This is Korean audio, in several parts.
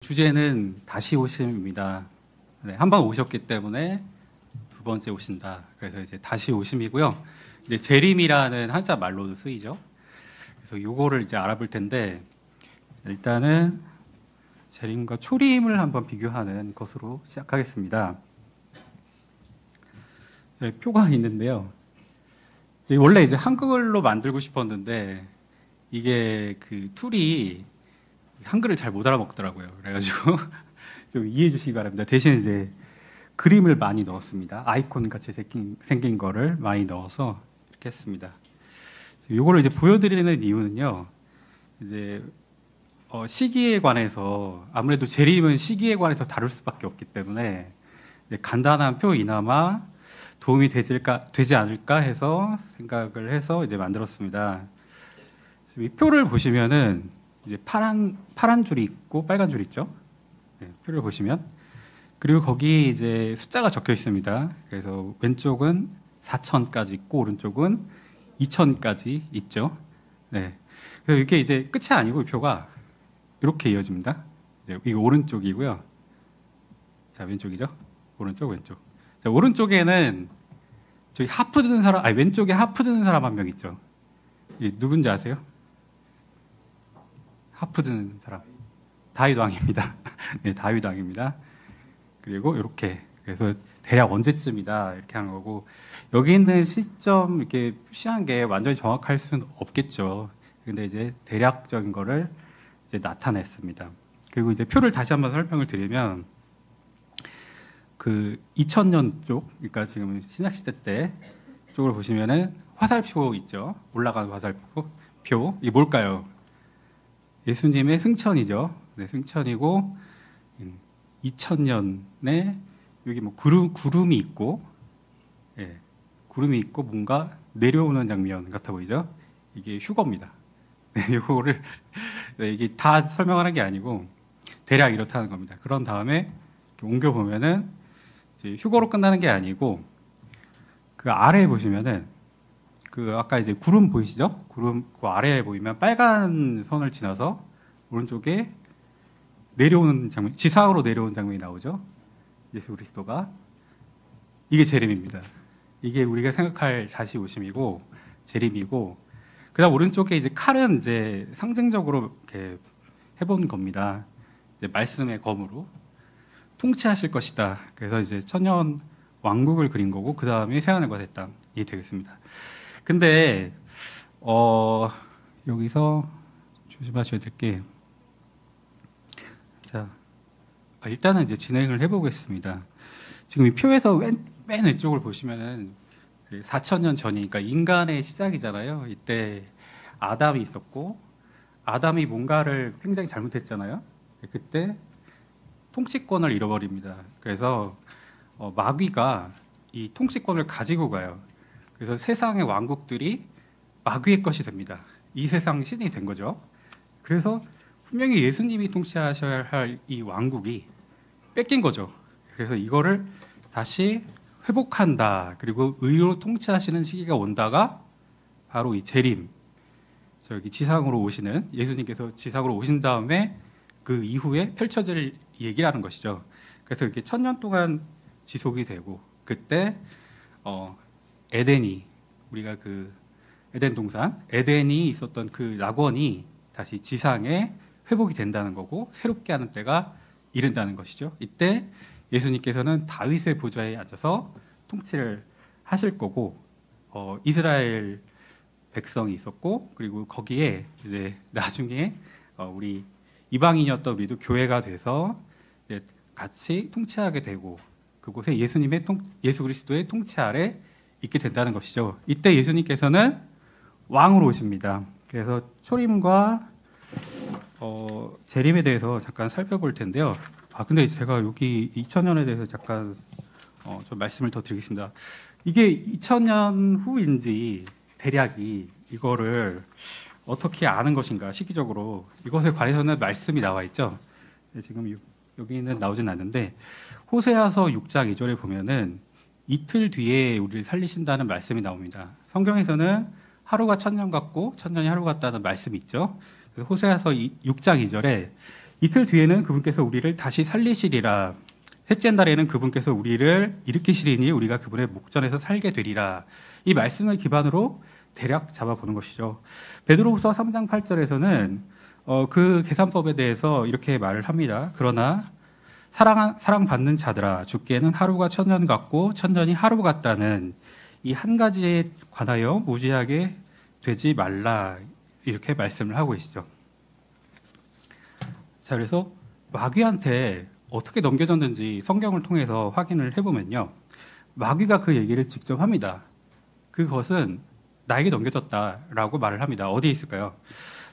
주제는 다시 오심입니다. 네, 한 번 오셨기 때문에 두 번째 오신다. 그래서 이제 다시 오심이고요. 이제 재림이라는 한자 말로도 쓰이죠. 그래서 요거를 이제 알아볼 텐데 일단은 재림과 초림을 한번 비교하는 것으로 시작하겠습니다. 네, 표가 있는데요. 원래 이제 한글로 만들고 싶었는데 이게 그 툴이 한글을 잘 못 알아먹더라고요. 그래가지고 좀 이해해 주시기 바랍니다. 대신 이제 그림을 많이 넣었습니다. 아이콘 같이 생긴 거를 많이 넣어서 이렇게 했습니다. 이거를 이제 보여드리는 이유는요. 이제 시기에 관해서 아무래도 재림은 시기에 관해서 다룰 수밖에 없기 때문에 간단한 표이나마 도움이 되지 않을까 해서 생각을 해서 이제 만들었습니다. 이 표를 보시면은 이제 파란 줄이 있고 빨간 줄이 있죠. 네, 표를 보시면 그리고 거기 이제 숫자가 적혀 있습니다. 그래서 왼쪽은 4,000까지 있고 오른쪽은 2,000까지 있죠. 네. 그래서 이게 이제 끝이 아니고 이 표가 이렇게 이어집니다. 이거 오른쪽이고요. 자, 왼쪽이죠. 오른쪽, 왼쪽. 자, 오른쪽에는 저기 하프 드는 사람, 아니 왼쪽에 하프 드는 사람 한 명 있죠. 누군지 아세요? 하프 드는 사람. 다윗 왕입니다. 네, 다윗 왕입니다. 그리고 이렇게 그래서 대략 언제쯤이다 이렇게 한 거고 여기 있는 시점 이렇게 표시한 게 완전히 정확할 수는 없겠죠. 근데 이제 대략적인 거를 이제 나타냈습니다. 그리고 이제 표를 다시 한번 설명을 드리면 그 2000년 쪽, 그러니까 지금 신약 시대 때 쪽을 보시면은 화살표 있죠. 올라가는 화살표. 이게 뭘까요? 예수님의 승천이죠. 네, 승천이고 2000년에 여기 뭐 구름이 있고, 예, 구름이 있고 뭔가 내려오는 장면 같아 보이죠? 이게 휴거입니다. 네, 이거를 이게 다 설명하는 게 아니고 대략 이렇다는 겁니다. 그런 다음에 옮겨 보면은 이제 휴거로 끝나는 게 아니고 그 아래에 보시면은 그 아까 이제 구름 보이시죠? 구름 그 아래에 보이면 빨간 선을 지나서 오른쪽에 내려오는 장면, 지상으로 내려오는 장면이 나오죠. 예수 그리스도가 이게 재림입니다. 이게 우리가 생각할 다시 오심이고 재림이고, 그다음 오른쪽에 이제 칼은 이제 상징적으로 이렇게 해본 겁니다. 이제 말씀의 검으로 통치하실 것이다. 그래서 이제 천년 왕국을 그린 거고 그 다음에 새하늘과 새 땅이 되겠습니다. 근데 여기서 조심하셔야 될 게, 자, 일단은 이제 진행을 해보겠습니다. 지금 이 표에서 맨 왼쪽을 보시면은 4,000년 전이니까 인간의 시작이잖아요. 이때 아담이 있었고 아담이 뭔가를 굉장히 잘못했잖아요. 그때 통치권을 잃어버립니다. 그래서 마귀가 이 통치권을 가지고 가요. 그래서 세상의 왕국들이 마귀의 것이 됩니다. 이 세상 신이 된 거죠. 그래서 분명히 예수님이 통치하셔야 할 이 왕국이 뺏긴 거죠. 그래서 이거를 다시 회복한다. 그리고 의로 통치하시는 시기가 온다가 바로 이 재림. 저기 지상으로 오시는, 예수님께서 지상으로 오신 다음에 그 이후에 펼쳐질 얘기라는 것이죠. 그래서 이렇게 1000년 동안 지속이 되고 그때 에덴이, 우리가 그 에덴 동산, 에덴이 있었던 그 낙원이 다시 지상에 회복이 된다는 거고 새롭게 하는 때가 이른다는 것이죠. 이때 예수님께서는 다윗의 보좌에 앉아서 통치를 하실 거고 이스라엘 백성이 있었고 그리고 거기에 이제 나중에 우리 이방인이었던 우리도 교회가 돼서 이제 같이 통치하게 되고 그곳에 예수 그리스도의 통치 아래 있게 된다는 것이죠. 이때 예수님께서는 왕으로 오십니다. 그래서 초림과 재림에 대해서 잠깐 살펴볼 텐데요. 근데 제가 여기 2000년에 대해서 잠깐 좀 말씀을 더 드리겠습니다. 이게 2000년 후인지 대략이 이거를 어떻게 아는 것인가 시기적으로 이것에 관해서는 말씀이 나와 있죠. 지금 여기는 나오진 않는데 호세아서 6장 2절에 보면은 이틀 뒤에 우리를 살리신다는 말씀이 나옵니다. 성경에서는 하루가 천년 같고 천년이 하루 같다는 말씀이 있죠. 그래서 호세아서 6장 2절에 이틀 뒤에는 그분께서 우리를 다시 살리시리라. 셋째 날에는 그분께서 우리를 일으키시리니 우리가 그분의 목전에서 살게 되리라. 이 말씀을 기반으로 대략 잡아보는 것이죠. 베드로후서 3장 8절에서는 그 계산법에 대해서 이렇게 말을 합니다. 그러나 사랑받는 자들아, 주께는 하루가 천년 같고 천년이 하루 같다는 이 한 가지에 관하여 무지하게 되지 말라, 이렇게 말씀을 하고 계시죠. 자, 그래서 마귀한테 어떻게 넘겨졌는지 성경을 통해서 확인을 해보면요, 마귀가 그 얘기를 직접 합니다. 그것은 나에게 넘겨졌다라고 말을 합니다. 어디에 있을까요?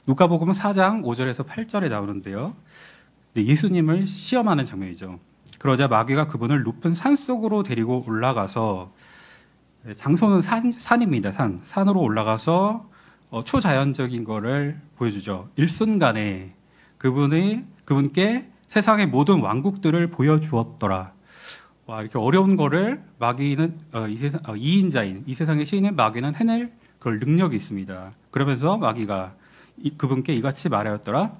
누가복음 4장 5절에서 8절에 나오는데요, 예수님을 시험하는 장면이죠. 그러자 마귀가 그분을 높은 산 속으로 데리고 올라가서, 장소는 산입니다. 산으로 올라가서 초자연적인 거를 보여주죠. 일순간에 그분께 세상의 모든 왕국들을 보여주었더라. 와, 이렇게 어려운 거를 마귀는 이인자인 이 세상의 시인인 마귀는 해낼 그럴 능력이 있습니다. 그러면서 마귀가 그분께 이같이 말하였더라.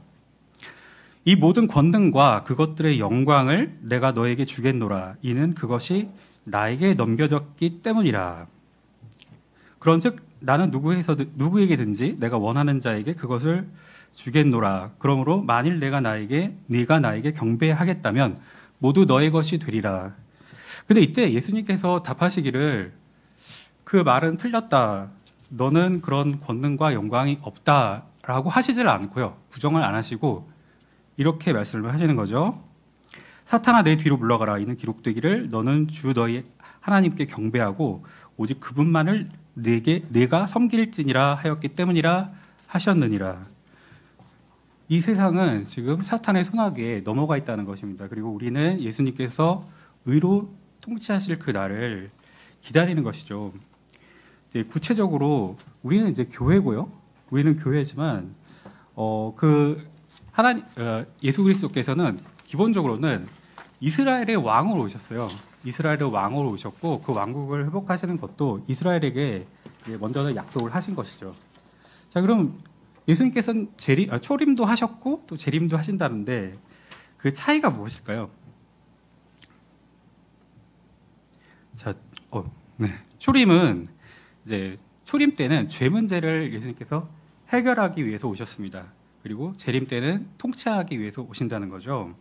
이 모든 권능과 그것들의 영광을 내가 너에게 주겠노라. 이는 그것이 나에게 넘겨졌기 때문이라. 그런즉 나는 누구에게든지 내가 원하는 자에게 그것을 주겠노라. 그러므로 만일 네가 나에게 경배하겠다면 모두 너의 것이 되리라. 근데 이때 예수님께서 답하시기를, 그 말은 틀렸다. 너는 그런 권능과 영광이 없다라고 하시질 않고요. 부정을 안 하시고 이렇게 말씀을 하시는 거죠. 사탄아, 내 뒤로 물러가라. 이는 기록되기를 너는 주 너희 하나님께 경배하고 오직 그분만을 내가 섬길지니라 하였기 때문이라 하셨느니라. 이 세상은 지금 사탄의 손아귀에 넘어가 있다는 것입니다. 그리고 우리는 예수님께서 의로 통치하실 그 날을 기다리는 것이죠. 구체적으로 우리는 이제 교회고요. 우리는 교회지만 예수 그리스도께서는 기본적으로는 이스라엘의 왕으로 오셨어요. 이스라엘의 왕으로 오셨고 그 왕국을 회복하시는 것도 이스라엘에게 먼저 약속을 하신 것이죠. 자, 그럼 예수님께서는 초림도 하셨고 또 재림도 하신다는데 그 차이가 무엇일까요? 자, 초림은 이제 초림 때는 죄 문제를 예수님께서 해결하기 위해서 오셨습니다. 그리고 재림 때는 통치하기 위해서 오신다는 거죠.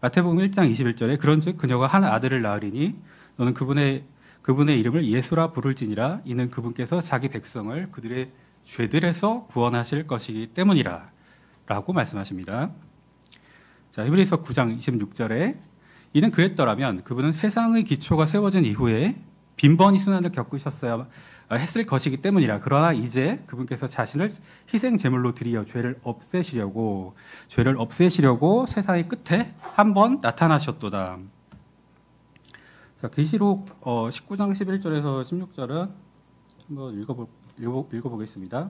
마태복음 1장 21절에 그런즉 그녀가 한 아들을 낳으리니 너는 그분의 이름을 예수라 부를지니라. 이는 그분께서 자기 백성을 그들의 죄들에서 구원하실 것이기 때문이라 라고 말씀하십니다. 자, 히브리서 9장 26절에 이는 그랬더라면 그분은 세상의 기초가 세워진 이후에 빈번히 순환을 겪으셨어야 했을 것이기 때문이라. 그러나 이제 그분께서 자신을 희생 제물로 드리어 죄를 없애시려고 세상의 끝에 한번 나타나셨도다. 자, 계시록 19장 11절에서 16절은 한번 읽어보겠습니다.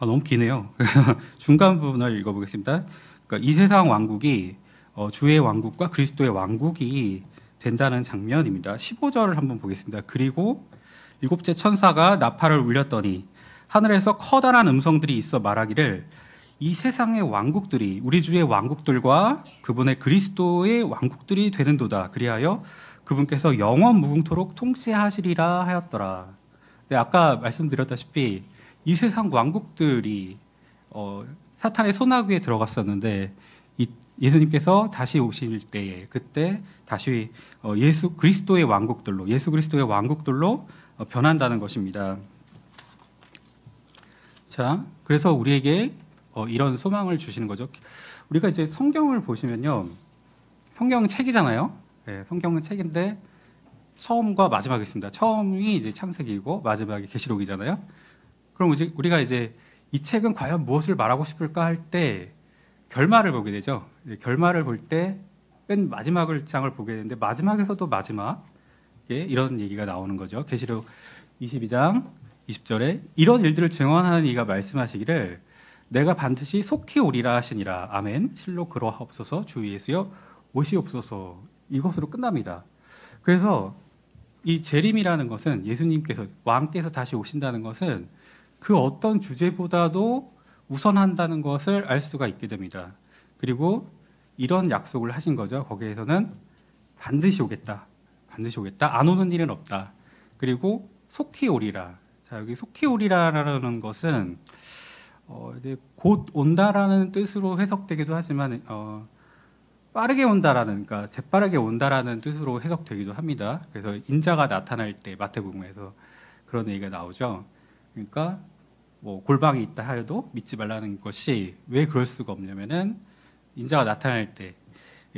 너무 기네요. 중간 부분을 읽어보겠습니다. 그러니까 이 세상 왕국이 주의 왕국과 그리스도의 왕국이 된다는 장면입니다. 15절을 한번 보겠습니다. 그리고 일곱째 천사가 나팔을 울렸더니 하늘에서 커다란 음성들이 있어 말하기를 이 세상의 왕국들이 우리 주의 왕국들과 그분의 그리스도의 왕국들이 되는도다. 그리하여 그분께서 영원 무궁토록 통치하시리라 하였더라. 네, 아까 말씀드렸다시피 이 세상 왕국들이 사탄의 손아귀에 들어갔었는데 예수님께서 다시 오실 때에 그때 다시 예수 그리스도의 왕국들로 변한다는 것입니다. 자, 그래서 우리에게 이런 소망을 주시는 거죠. 우리가 이제 성경을 보시면요, 성경은 책이잖아요. 네, 성경은 책인데 처음과 마지막이 있습니다. 처음이 이제 창세기이고 마지막이 계시록이잖아요. 그럼 우리가 이제 이 책은 과연 무엇을 말하고 싶을까 할 때 결말을 보게 되죠. 결말을 볼 때 맨 마지막 장을 보게 되는데 마지막에서도 마지막에 이런 얘기가 나오는 거죠. 계시록 22장 20절에 이런 일들을 증언하는 이가 말씀하시기를 내가 반드시 속히 오리라 하시니라. 아멘. 실로 그러하옵소서. 주 예수여 오시옵소서. 이것으로 끝납니다. 그래서 이 재림이라는 것은 예수님께서 왕께서 다시 오신다는 것은 그 어떤 주제보다도 우선한다는 것을 알 수가 있게 됩니다. 그리고 이런 약속을 하신 거죠. 거기에서는 반드시 오겠다. 반드시 오겠다. 안 오는 일은 없다. 그리고 속히 오리라. 자, 여기 속히 오리라라는 것은 이제 곧 온다라는 뜻으로 해석되기도 하지만 빠르게 온다라는, 그러니까 재빠르게 온다라는 뜻으로 해석되기도 합니다. 그래서 인자가 나타날 때 마태복음에서 그런 얘기가 나오죠. 그러니까 뭐 골방이 있다 하여도 믿지 말라는 것이 왜 그럴 수가 없냐면은 인자가 나타날 때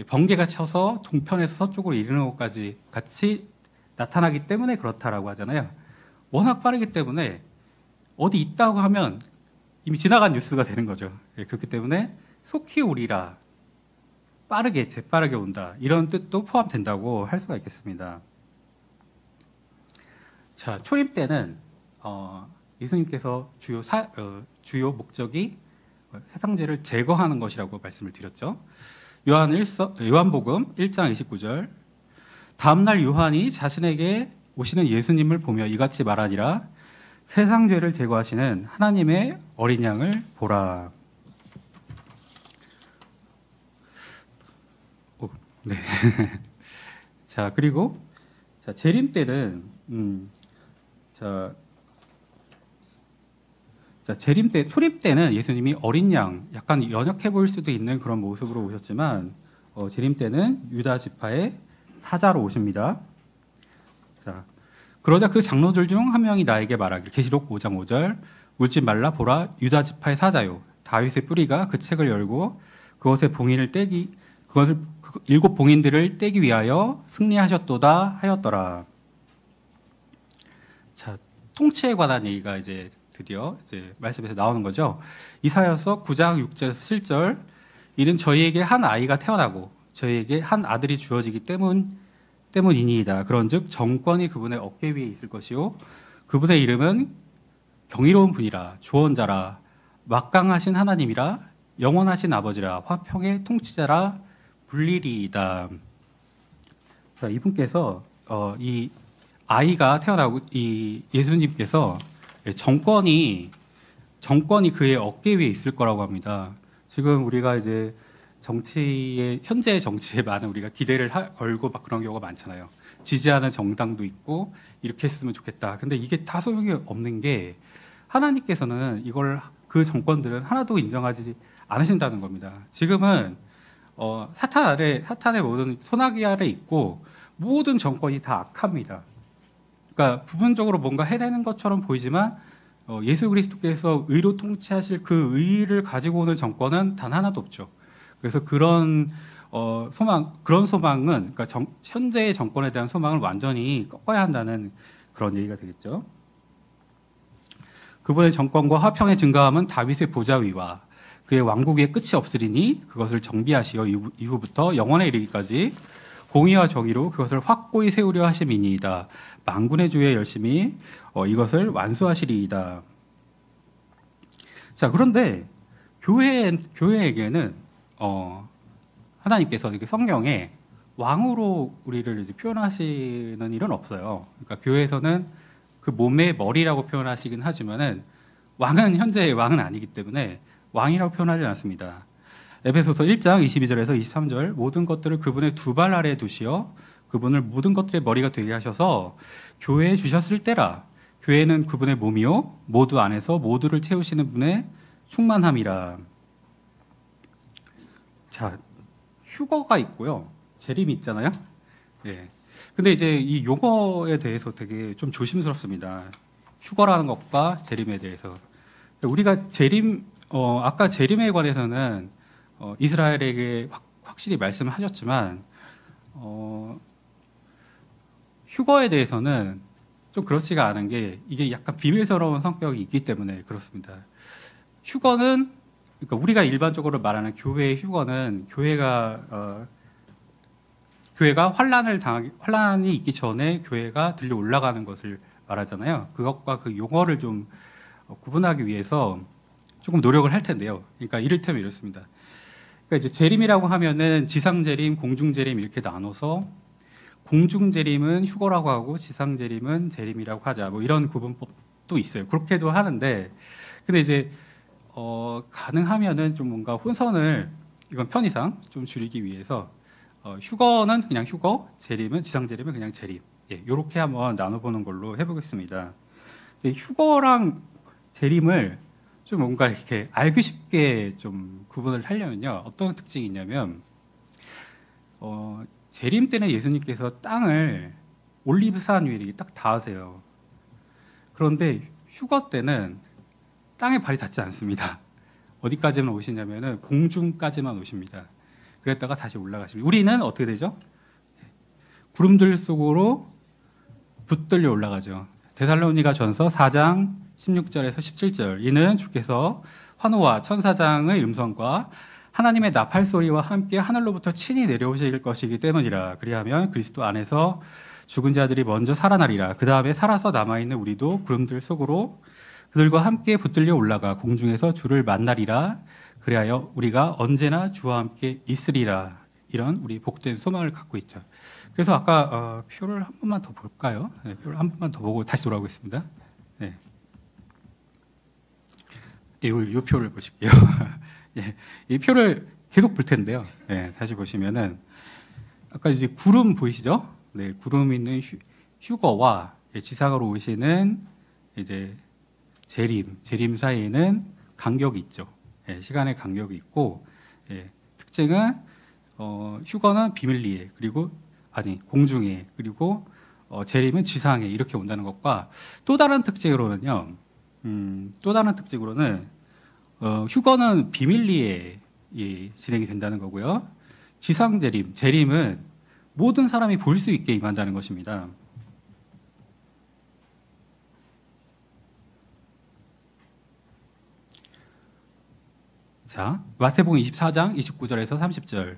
번개가 쳐서 동편에서 서쪽으로 이르는 것까지 같이 나타나기 때문에 그렇다라고 하잖아요. 워낙 빠르기 때문에 어디 있다고 하면 이미 지나간 뉴스가 되는 거죠. 그렇기 때문에 속히 오리라, 빠르게, 재빠르게 온다, 이런 뜻도 포함된다고 할 수가 있겠습니다. 자, 초림 때는 예수님께서 주요 목적이 세상 죄를 제거하는 것이라고 말씀을 드렸죠. 요한복음 1장 29절. 다음날 요한이 자신에게 오시는 예수님을 보며 이같이 말하니라. 세상 죄를 제거하시는 하나님의 어린 양을 보라. 네. 자, 그리고 재림 때는 재림 때, 초림 때는 예수님이 어린 양, 약간 연약해 보일 수도 있는 그런 모습으로 오셨지만 재림 때는 유다 지파의 사자로 오십니다. 자, 그러자 그 장로들 중 한 명이 나에게 말하기를, 계시록 5장 5절, 울지 말라, 보라, 유다 지파의 사자요, 다윗의 뿌리가 그 책을 열고 그것의 봉인을 떼기, 그것을 7 봉인들을 떼기 위하여 승리하셨도다 하였더라. 자, 통치에 관한 얘기가 이제 드디어 말씀에서 나오는 거죠. 이사야서 9장 6절에서 7절, 이는 저희에게 한 아이가 태어나고 저희에게 한 아들이 주어지기 때문이니이다. 그런즉 정권이 그분의 어깨 위에 있을 것이요 그분의 이름은 경이로운 분이라, 주원자라, 막강하신 하나님이라, 영원하신 아버지라, 화평의 통치자라 불리리이다. 자, 이분께서 이 아이가 태어나고 이 예수님께서 정권이 그의 어깨 위에 있을 거라고 합니다. 지금 우리가 이제 현재 정치에 많은 우리가 기대를 걸고 막 그런 경우가 많잖아요. 지지하는 정당도 있고 이렇게 했으면 좋겠다. 근데 이게 다 소용이 없는 게 하나님께서는 그 정권들은 하나도 인정하지 않으신다는 겁니다. 지금은 사탄의 모든 소나기 아래 있고 모든 정권이 다 악합니다. 그러니까 부분적으로 뭔가 해내는 것처럼 보이지만 예수 그리스도께서 의로 통치하실 그 의를 가지고 오는 정권은 단 하나도 없죠. 그래서 그런 소망은, 그러니까 현재의 정권에 대한 소망을 완전히 꺾어야 한다는 그런 얘기가 되겠죠. 그분의 정권과 화평의 증가함은 다윗의 보좌 위와 그의 왕국 위에 끝이 없으리니 그것을 정비하시어 이후부터 영원에 이르기까지 공의와 정의로 그것을 확고히 세우려 하심이니이다. 만군의 주에 열심히 이것을 완수하시리이다. 자, 그런데 교회에게는 하나님께서 성경에 왕으로 우리를 이제 표현하시는 일은 없어요. 그러니까 교회에서는 그 몸의 머리라고 표현하시긴 하지만은 현재의 왕은 아니기 때문에 왕이라고 표현하지 않습니다. 에베소서 1장 22절에서 23절, 모든 것들을 그분의 두 발 아래에 두시어 그분을 모든 것들의 머리가 되게 하셔서 교회에 주셨을 때라. 교회는 그분의 몸이요 모두 안에서 모두를 채우시는 분의 충만함이라. 자, 휴거가 있고요, 재림이 있잖아요. 네. 근데 이제 이 용어에 대해서 되게 좀 조심스럽습니다. 휴거라는 것과 재림에 대해서. 우리가 아까 재림에 관해서는 이스라엘에게 확실히 말씀하셨지만 휴거에 대해서는 좀 그렇지가 않은 게, 이게 약간 비밀스러운 성격이 있기 때문에 그렇습니다. 휴거는, 그러니까 우리가 일반적으로 말하는 교회의 휴거는 교회가 환란이 있기 전에 교회가 들려 올라가는 것을 말하잖아요. 그것과 그 용어를 좀 구분하기 위해서 조금 노력을 할 텐데요. 그러니까 이를테면 이렇습니다. 그러니까 이제 재림이라고 하면은 지상재림, 공중재림 이렇게 나눠서, 공중 재림은 휴거라고 하고 지상 재림은 재림이라고 하자. 뭐 이런 구분법도 있어요. 그렇게도 하는데, 근데 이제 가능하면은 좀 뭔가 혼선을 이건 편의상 좀 줄이기 위해서 휴거는 그냥 휴거, 재림은 지상 재림은 그냥 재림. 예, 이렇게 한번 나눠보는 걸로 해보겠습니다. 휴거랑 재림을 좀 뭔가 이렇게 알기 쉽게 좀 구분을 하려면요, 어떤 특징이 있냐면 재림 때는 예수님께서 땅을 올리브산 위에 딱 닿으세요. 그런데 휴거 때는 땅에 발이 닿지 않습니다. 어디까지만 오시냐면은 공중까지만 오십니다. 그랬다가 다시 올라가십니다. 우리는 어떻게 되죠? 구름들 속으로 붙들려 올라가죠. 데살로니가 전서 4장 16절에서 17절. 이는 주께서 환호와 천사장의 음성과 하나님의 나팔 소리와 함께 하늘로부터 친히 내려오실 것이기 때문이라. 그리하면 그리스도 안에서 죽은 자들이 먼저 살아나리라. 그 다음에 살아서 남아있는 우리도 구름들 속으로 그들과 함께 붙들려 올라가 공중에서 주를 만나리라. 그리하여 우리가 언제나 주와 함께 있으리라. 이런 우리 복된 소망을 갖고 있죠. 그래서 아까 표를 한 번만 더 볼까요? 네, 표를 한 번만 더 보고 다시 돌아오겠습니다. 네. 이 표를 보실게요. 예, 이 표를 계속 볼 텐데요. 네, 다시 보시면은 아까 이제 구름 보이시죠? 네, 구름 있는 휴거와 지상으로 오시는 이제 재림 사이에는 간격이 있죠. 예, 시간의 간격이 있고, 예, 특징은 휴거는 비밀리에, 그리고 공중에, 그리고 재림은 지상에 이렇게 온다는 것과 또 다른 특징으로는요. 휴거는 비밀리에 진행이 된다는 거고요. 지상 재림은 모든 사람이 볼 수 있게 임한다는 것입니다. 자, 마태복음 24장 29절에서 30절.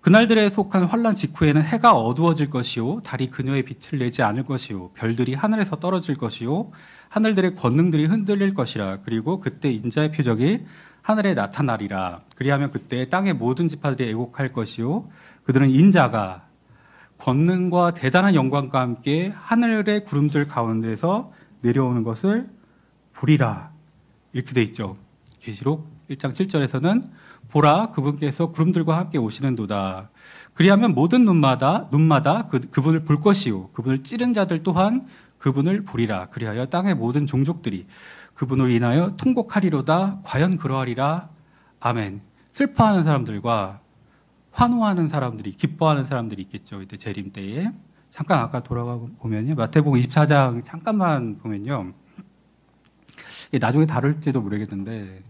그날들에 속한 환란 직후에는 해가 어두워질 것이요 달이 그녀의 빛을 내지 않을 것이요 별들이 하늘에서 떨어질 것이요 하늘들의 권능들이 흔들릴 것이라. 그리고 그때 인자의 표적이 하늘에 나타나리라. 그리하면 그때 땅의 모든 지파들이 애곡할 것이요 그들은 인자가 권능과 대단한 영광과 함께 하늘의 구름들 가운데서 내려오는 것을 보리라. 이렇게 돼 있죠. 계시록 1장 7절에서는 보라, 그분께서 구름들과 함께 오시는도다. 그리하면 모든 눈마다 그분을 볼 것이요 그분을 찌른 자들 또한 그분을 보리라. 그리하여 땅의 모든 종족들이 그분을 인하여 통곡하리로다. 과연 그러하리라. 아멘. 슬퍼하는 사람들과 환호하는 사람들이, 기뻐하는 사람들이 있겠죠. 이때 재림 때에. 잠깐 아까 돌아가 보면요, 마태복음 24장 잠깐만 보면요, 나중에 다룰지도 모르겠는데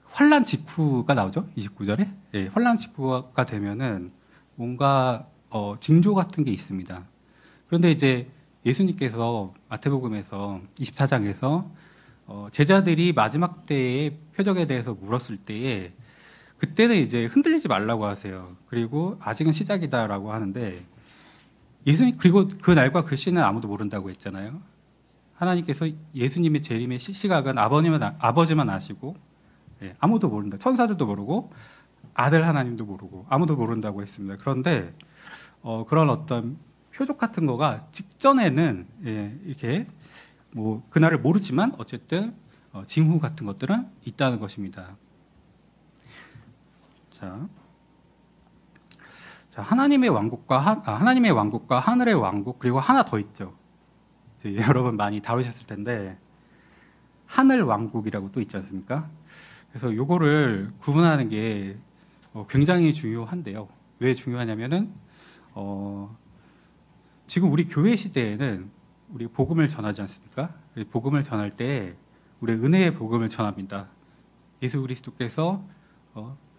환란 직후가 나오죠. 29절에. 예, 환란 직후가 되면은 뭔가 징조 같은 게 있습니다. 그런데 이제 예수님께서 마태복음에서 24장에서 제자들이 마지막 때의 표적에 대해서 물었을 때에 그때는 이제 흔들리지 말라고 하세요. 그리고 아직은 시작이다라고 하는데 예수님, 그리고 그 날과 그 시는 아무도 모른다고 했잖아요. 하나님께서 예수님의 재림의 시각은 아버지만 아시고, 예, 아무도 모른다. 천사들도 모르고 아들 하나님도 모르고 아무도 모른다고 했습니다. 그런데 그런 어떤 표적 같은 거가 직전에는, 예, 이렇게 뭐 그날을 모르지만 어쨌든 징후 같은 것들은 있다는 것입니다. 자, 하나님의 왕국과 하늘의 왕국, 그리고 하나 더 있죠. 이제 여러분 많이 다루셨을 텐데 하늘 왕국이라고 또 있지 않습니까? 그래서 요거를 구분하는 게 굉장히 중요한데요. 왜 중요하냐면은 지금 우리 교회 시대에는 우리 복음을 전하지 않습니까? 복음을 전할 때 우리 은혜의 복음을 전합니다. 예수 그리스도께서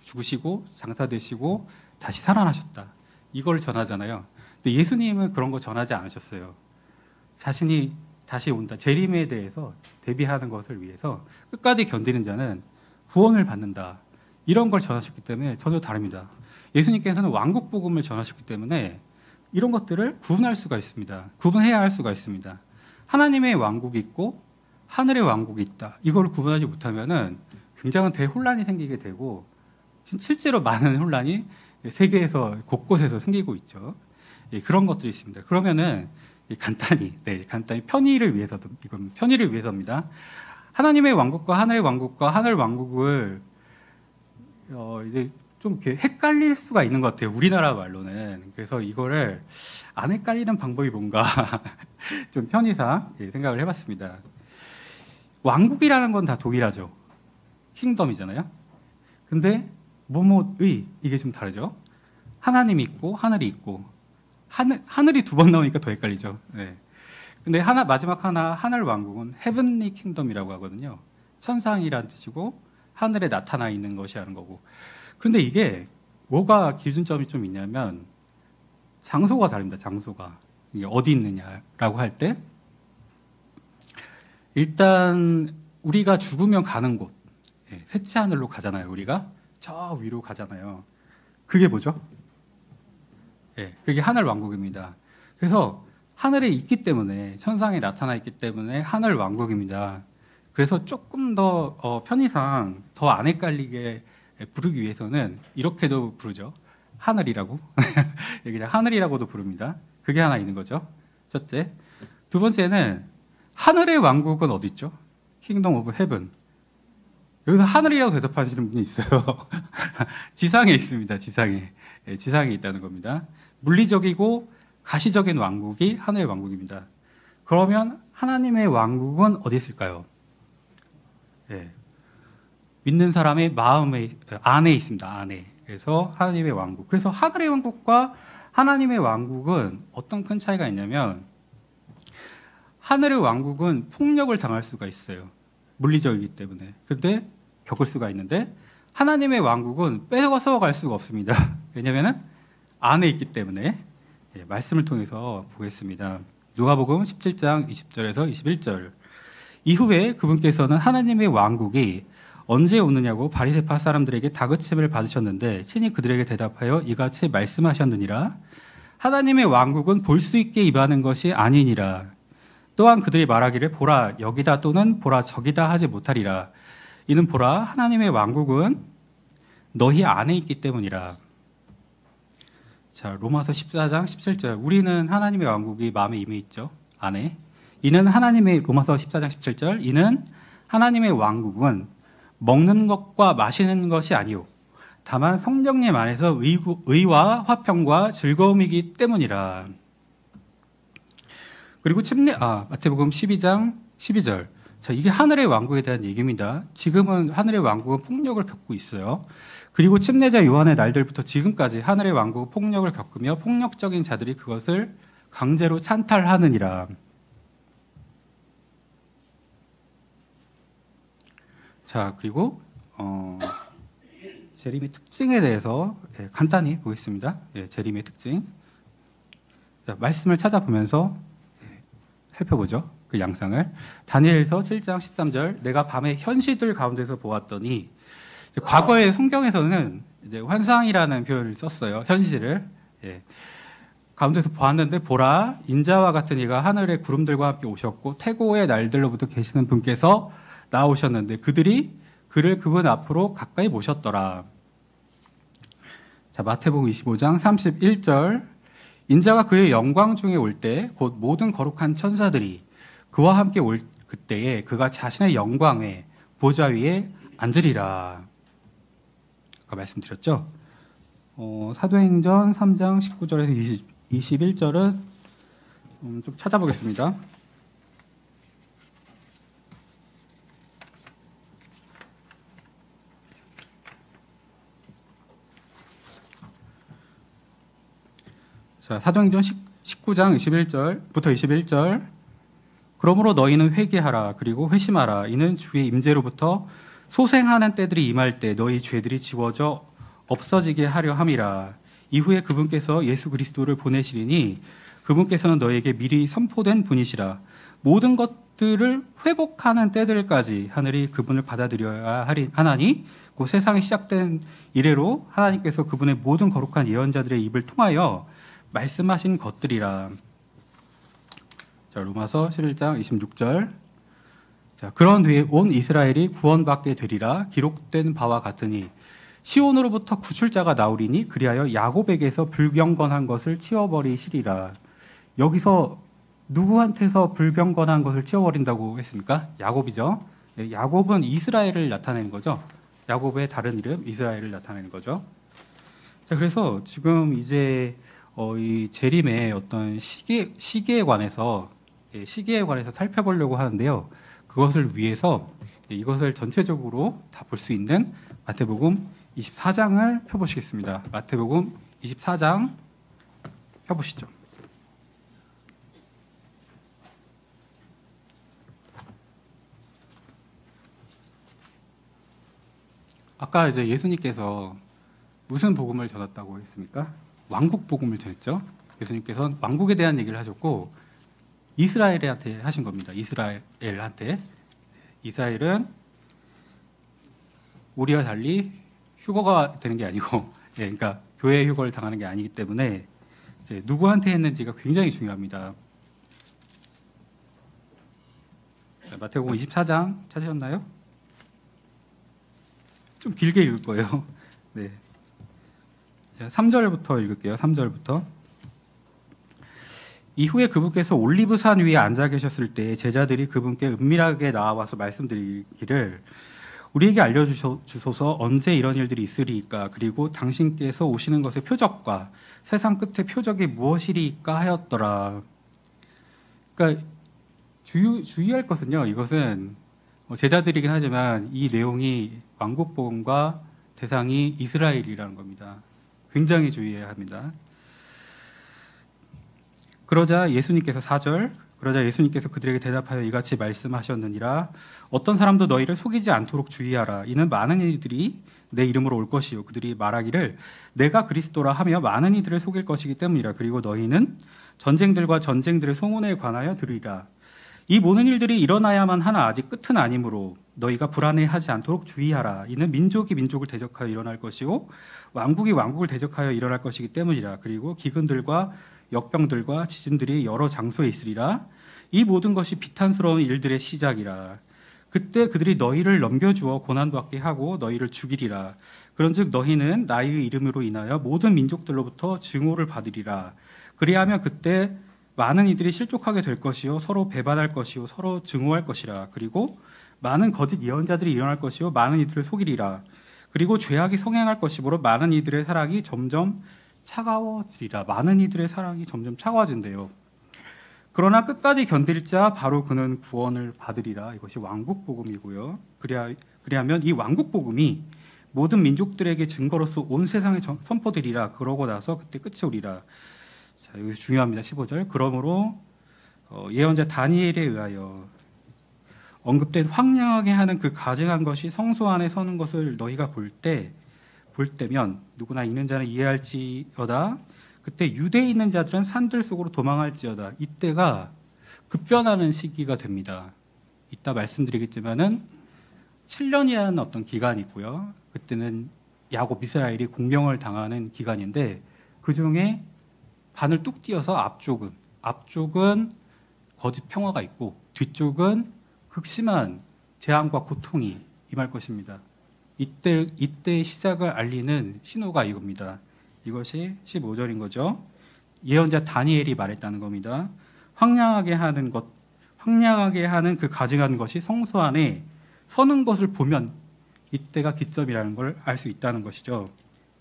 죽으시고 장사되시고 다시 살아나셨다. 이걸 전하잖아요. 근데 예수님은 그런 거 전하지 않으셨어요. 자신이 다시 온다. 재림에 대해서 대비하는 것을 위해서 끝까지 견디는 자는 구원을 받는다. 이런 걸 전하셨기 때문에 전혀 다릅니다. 예수님께서는 왕국 복음을 전하셨기 때문에 이런 것들을 구분할 수가 있습니다. 구분해야 할 수가 있습니다. 하나님의 왕국이 있고 하늘의 왕국이 있다. 이걸 구분하지 못하면은 굉장한 대혼란이 생기게 되고 실제로 많은 혼란이 세계에서 곳곳에서 생기고 있죠. 예, 그런 것들이 있습니다. 그러면은 간단히 편의를 위해서도 이건 편의를 위해서입니다. 하나님의 왕국과 하늘의 왕국과 하늘 왕국을 이제 좀 이렇게 헷갈릴 수가 있는 것 같아요. 우리나라 말로는. 그래서 이거를 안 헷갈리는 방법이 뭔가 좀 편의상 생각을 해봤습니다. 왕국이라는 건 다 동일하죠. 킹덤이잖아요. 근데 뭐뭐의 이게 좀 다르죠. 하나님이 있고 하늘이 있고 하늘이 두 번 나오니까 더 헷갈리죠. 네. 근데 마지막 하늘 왕국은 헤븐리 킹덤이라고 하거든요. 천상이라는 뜻이고 하늘에 나타나 있는 것이라는 거고. 그런데 이게 뭐가 기준점이 좀 있냐면 장소가 다릅니다. 장소가. 이게 어디 있느냐라고 할 때 일단 우리가 죽으면 가는 곳, 셋째 하늘로 가잖아요. 우리가 저 위로 가잖아요. 그게 뭐죠? 그게 하늘 왕국입니다. 그래서 하늘에 있기 때문에 천상에 나타나 있기 때문에 하늘 왕국입니다. 그래서 조금 더 편의상 더 안 헷갈리게 부르기 위해서는 이렇게도 부르죠. 하늘이라고. 그냥 하늘이라고도 부릅니다. 그게 하나 있는 거죠. 첫째. 두 번째는 하늘의 왕국은 어디 있죠? 킹덤 오브 헤븐. 여기서 하늘이라고 대답하시는 분이 있어요. 지상에 있습니다. 지상에. 지상에 있다는 겁니다. 물리적이고 가시적인 왕국이 하늘의 왕국입니다. 그러면 하나님의 왕국은 어디 있을까요? 믿는 사람의 마음의 안에 있습니다. 안에. 그래서 하나님의 왕국. 그래서 하늘의 왕국과 하나님의 왕국은 어떤 큰 차이가 있냐면 하늘의 왕국은 폭력을 당할 수가 있어요. 물리적이기 때문에. 근데 겪을 수가 있는데 하나님의 왕국은 뺏어서 갈 수가 없습니다. 왜냐하면 안에 있기 때문에. 말씀을 통해서 보겠습니다. 누가복음 17장 20절에서 21절. 이후에 그분께서는 하나님의 왕국이 언제 오느냐고 바리새파 사람들에게 다그침을 받으셨는데 친히 그들에게 대답하여 이같이 말씀하셨느니라. 하나님의 왕국은 볼 수 있게 임하는 것이 아니니라. 또한 그들이 말하기를 보라 여기다 또는 보라 저기다 하지 못하리라. 이는 보라 하나님의 왕국은 너희 안에 있기 때문이라. 자, 로마서 14장 17절. 우리는 하나님의 왕국이 마음에 임해 있죠. 안에. 로마서 14장 17절. 이는 하나님의 왕국은 먹는 것과 마시는 것이 아니요 다만 성령님 안에서 의와 화평과 즐거움이기 때문이라. 그리고 마태복음 12장 12절. 자, 이게 하늘의 왕국에 대한 얘기입니다. 지금은 하늘의 왕국은 폭력을 겪고 있어요. 그리고 침례자 요한의 날들부터 지금까지 하늘의 왕국은 폭력을 겪으며 폭력적인 자들이 그것을 강제로 찬탈하느니라. 자, 그리고 재림의 특징에 대해서 간단히 보겠습니다. 재림의 특징. 자, 말씀을 찾아보면서 살펴보죠. 그 양상을. 다니엘서 7장 13절. 내가 밤에 현시들 가운데서 보았더니 과거의 성경에서는 이제 환상이라는 표현을 썼어요. 현실을. 가운데서 보았는데 보라 인자와 같은 이가 하늘의 구름들과 함께 오셨고 태고의 날들로부터 계시는 분께서 나오셨는데 그들이 그를 그분 앞으로 가까이 모셨더라. 자, 마태복음 25장 31절. 인자가 그의 영광 중에 올 때 곧 모든 거룩한 천사들이 그와 함께 올 그때에 그가 자신의 영광에 보좌 위에 앉으리라. 아까 말씀드렸죠. 사도행전 3장 19절에서 21절은 좀 찾아보겠습니다. 자, 사도행전 19장 21절부터 21절. 그러므로 너희는 회개하라. 그리고 회심하라. 이는 주의 임재로부터 소생하는 때들이 임할 때 너희 죄들이 지워져 없어지게 하려 함이라. 이후에 그분께서 예수 그리스도를 보내시리니 그분께서는 너희에게 미리 선포된 분이시라. 모든 것들을 회복하는 때들까지 하늘이 그분을 받아들여야 하나니 곧 세상이 시작된 이래로 하나님께서 그분의 모든 거룩한 예언자들의 입을 통하여 말씀하신 것들이라. 자, 로마서 11장 26절. 자, 그런 뒤에 온 이스라엘이 구원받게 되리라. 기록된 바와 같으니 시온으로부터 구출자가 나오리니 그리하여 야곱에게서 불경건한 것을 치워버리시리라. 여기서 누구한테서 불경건한 것을 치워버린다고 했습니까? 야곱이죠. 네, 야곱은 이스라엘을 나타내는 거죠. 야곱의 다른 이름 이스라엘을 나타내는 거죠. 자, 그래서 지금 이제 이 재림의 어떤 시기에 관해서 살펴보려고 하는데요. 그것을 위해서 이것을 전체적으로 다 볼 수 있는 마태복음 24장을 펴보시겠습니다. 마태복음 24장 펴보시죠. 아까 이제 예수님께서 무슨 복음을 전했다고 했습니까? 왕국 복음을 전했죠. 예수님께서 왕국에 대한 얘기를 하셨고 이스라엘한테 하신 겁니다. 이스라엘한테. 이스라엘은 우리와 달리 휴거가 되는 게 아니고, 그러니까 교회 휴거를 당하는 게 아니기 때문에 이제 누구한테 했는지가 굉장히 중요합니다. 마태복음 24장 찾으셨나요? 좀 길게 읽을 거예요. 네. 3절부터 읽을게요. 3절부터. 이후에 그분께서 올리브산 위에 앉아 계셨을 때 제자들이 그분께 은밀하게 나와서 말씀드리기를 우리에게 알려주소서 언제 이런 일들이 있으리이까 그리고 당신께서 오시는 것의 표적과 세상 끝의 표적이 무엇이리이까 하였더라. 그러니까 주의할 것은요. 이것은 제자들이긴 하지만 이 내용이 왕국복음과 대상이 이스라엘이라는 겁니다. 굉장히 주의해야 합니다. 그러자 예수님께서 4절 그러자 예수님께서 그들에게 대답하여 이같이 말씀하셨느니라 어떤 사람도 너희를 속이지 않도록 주의하라. 이는 많은 이들이 내 이름으로 올 것이요 그들이 말하기를 내가 그리스도라 하며 많은 이들을 속일 것이기 때문이라. 그리고 너희는 전쟁들과 전쟁들의 소문에 관하여 들으리라. 이 모든 일들이 일어나야만 하나 아직 끝은 아니므로 너희가 불안해하지 않도록 주의하라. 이는 민족이 민족을 대적하여 일어날 것이요 왕국이 왕국을 대적하여 일어날 것이기 때문이라. 그리고 기근들과 역병들과 지진들이 여러 장소에 있으리라. 이 모든 것이 비탄스러운 일들의 시작이라. 그때 그들이 너희를 넘겨주어 고난받게 하고 너희를 죽이리라. 그런즉 너희는 나의 이름으로 인하여 모든 민족들로부터 증오를 받으리라. 그리하면 그때 많은 이들이 실족하게 될 것이요 서로 배반할 것이요 서로 증오할 것이라. 그리고 많은 거짓 예언자들이 일어날 것이요 많은 이들을 속이리라. 그리고 죄악이 성행할 것이므로 많은 이들의 사랑이 점점 차가워지리라. 많은 이들의 사랑이 점점 차가워진대요. 그러나 끝까지 견딜 자 바로 그는 구원을 받으리라. 이것이 왕국 복음이고요. 그리하면 이 왕국 복음이 모든 민족들에게 증거로서 온 세상에 선포되리라. 그러고 나서 그때 끝이 오리라. 자, 여기 중요합니다. 15절. 그러므로 예언자 다니엘에 의하여 언급된 황량하게 하는 그 가증한 것이 성소 안에 서는 것을 너희가 볼 때면 누구나 읽는 자는 이해할지어다. 그때 유대에 있는 자들은 산들 속으로 도망할지어다. 이때가 급변하는 시기가 됩니다. 이따 말씀드리겠지만은 7년이라는 어떤 기간이 있고요. 그때는 야곱 이스라엘이 공명을 당하는 기간인데 그 중에 반을 뚝 띄어서 앞쪽은 거짓 평화가 있고 뒤쪽은 극심한 재앙과 고통이 임할 것입니다. 이때 시작을 알리는 신호가 이겁니다. 이것이 15절인 거죠. 예언자 다니엘이 말했다는 겁니다. 황량하게 하는 그 가증한 것이 성소 안에 서는 것을 보면 이때가 기점이라는 걸 알 수 있다는 것이죠.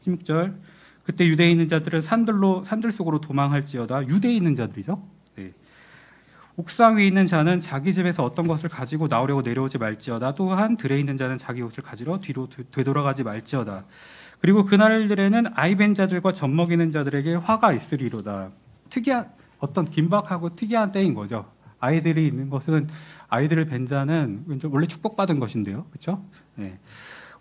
16절. 그때 유대에 있는 자들은 산들 속으로 도망할지어다. 유대에 있는 자들이죠. 네. 옥상 위에 있는 자는 자기 집에서 어떤 것을 가지고 나오려고 내려오지 말지어다. 또한 들에 있는 자는 자기 옷을 가지러 뒤로 되돌아가지 말지어다. 그리고 그날들에는 아이벤 자들과 젖먹이는 자들에게 화가 있으리로다. 특이한 어떤 긴박하고 특이한 때인 거죠. 아이들이 있는 것은 아이들을 뵌 자는 원래 축복받은 것인데요. 그렇죠? 네.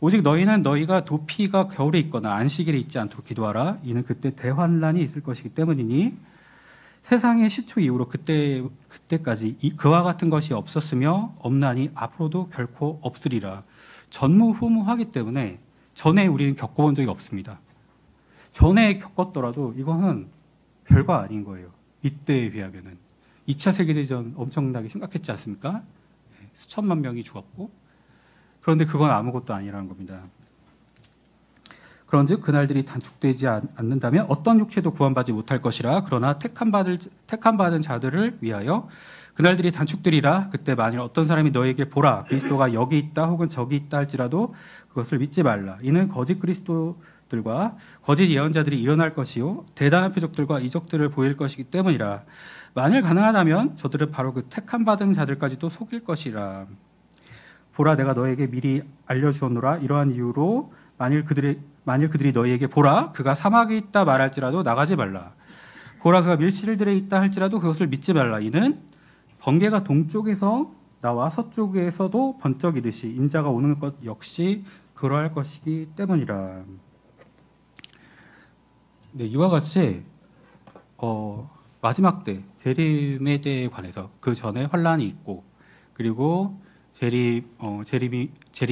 오직 너희는 너희가 도피가 겨울에 있거나 안식일에 있지 않도록 기도하라. 이는 그때 대환란이 있을 것이기 때문이니 세상의 시초 이후로 그때까지 그와 같은 것이 없었으며 없나니 앞으로도 결코 없으리라. 전무후무하기 때문에 전에 우리는 겪어본 적이 없습니다. 전에 겪었더라도 이거는 별거 아닌 거예요. 이때에 비하면은 2차 세계대전 엄청나게 심각했지 않습니까? 수천만 명이 죽었고 그런데 그건 아무것도 아니라는 겁니다. 그런즉 그날들이 단축되지 않는다면 어떤 육체도 구원받지 못할 것이라. 그러나 택함 받은 자들을 위하여 그날들이 단축되리라. 그때 만일 어떤 사람이 너에게 보라, 그리스도가 여기 있다 혹은 저기 있다 할지라도 그것을 믿지 말라. 이는 거짓 그리스도들과 거짓 예언자들이 일어날 것이요 대단한 표적들과 이적들을 보일 것이기 때문이라. 만일 가능하다면 저들은 바로 그 택함 받은 자들까지도 속일 것이라. 보라, 내가 너에게 미리 알려주었노라. 이러한 이유로 만일 그들이 너희에게 보라, 그가 사막에 있다 말할지라도 나가지 말라. 보라, 그가 밀실들에 있다 할지라도 그것을 믿지 말라. 이는 번개가 동쪽에서 나와 서쪽에서도 번쩍이듯이 인자가 오는 것 역시 그러할 것이기 때문이라. 네, 이와 같이 마지막 때 재림의 때에 관해서 그 전에 환란이 있고, 그리고 재림이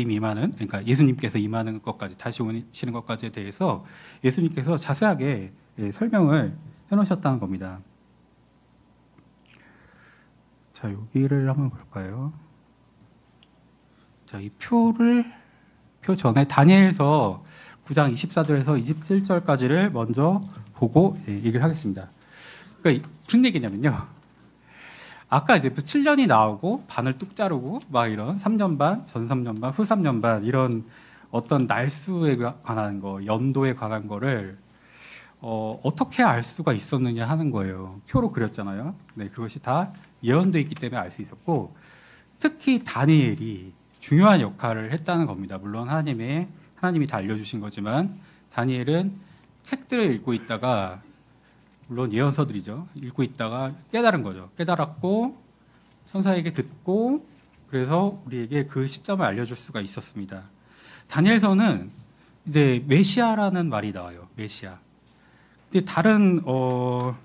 임하는, 그러니까 예수님께서 임하는 것까지, 다시 오시는 것까지에 대해서 예수님께서 자세하게 설명을 해놓으셨다는 겁니다. 자, 여기를 한번 볼까요? 자, 이 표 전에 다니엘서 9장 24절에서 27절까지를 먼저 보고 얘기를 하겠습니다. 그러니까 무슨 얘기냐면요. 아까 이제 7년이 나오고 반을 뚝 자르고 막 이런 3년 반, 전 3년 반, 후 3년 반 이런 어떤 날수에 관한 거, 연도에 관한 거를 어떻게 알 수가 있었느냐 하는 거예요. 표로 그렸잖아요. 네, 그것이 다 예언돼 있기 때문에 알 수 있었고, 특히 다니엘이 중요한 역할을 했다는 겁니다. 물론 하나님이 다 알려주신 거지만 다니엘은 책들을 읽고 있다가, 물론 예언서들이죠. 읽고 있다가 깨달은 거죠. 깨달았고 천사에게 듣고, 그래서 우리에게 그 시점을 알려줄 수가 있었습니다. 다니엘서는 이제 메시아라는 말이 나와요. 메시아. 근데 다른 그러니까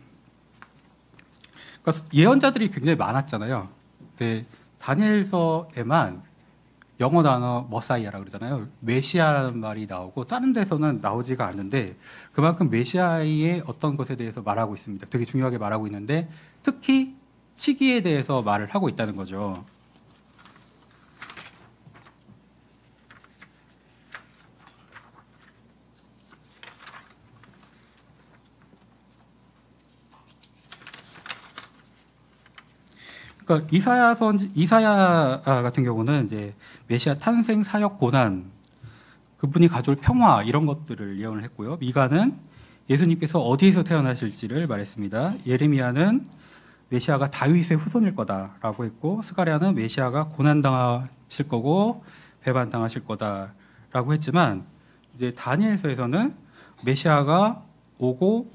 예언자들이 굉장히 많았잖아요. 근데 다니엘서에만 영어 단어 머사이아라고 그러잖아요. 메시아라는 말이 나오고 다른 데서는 나오지가 않는데, 그만큼 메시아의 어떤 것에 대해서 말하고 있습니다. 되게 중요하게 말하고 있는데, 특히 시기에 대해서 말을 하고 있다는 거죠. 그러니까 이사야 같은 경우는 이제 메시아 탄생, 사역, 고난, 그분이 가져올 평화 이런 것들을 예언을 했고요. 미가는 예수님께서 어디에서 태어나실지를 말했습니다. 예레미야는 메시아가 다윗의 후손일 거다라고 했고, 스가랴는 메시아가 고난당하실 거고 배반당하실 거다라고 했지만, 이제 다니엘서에서는 메시아가 오고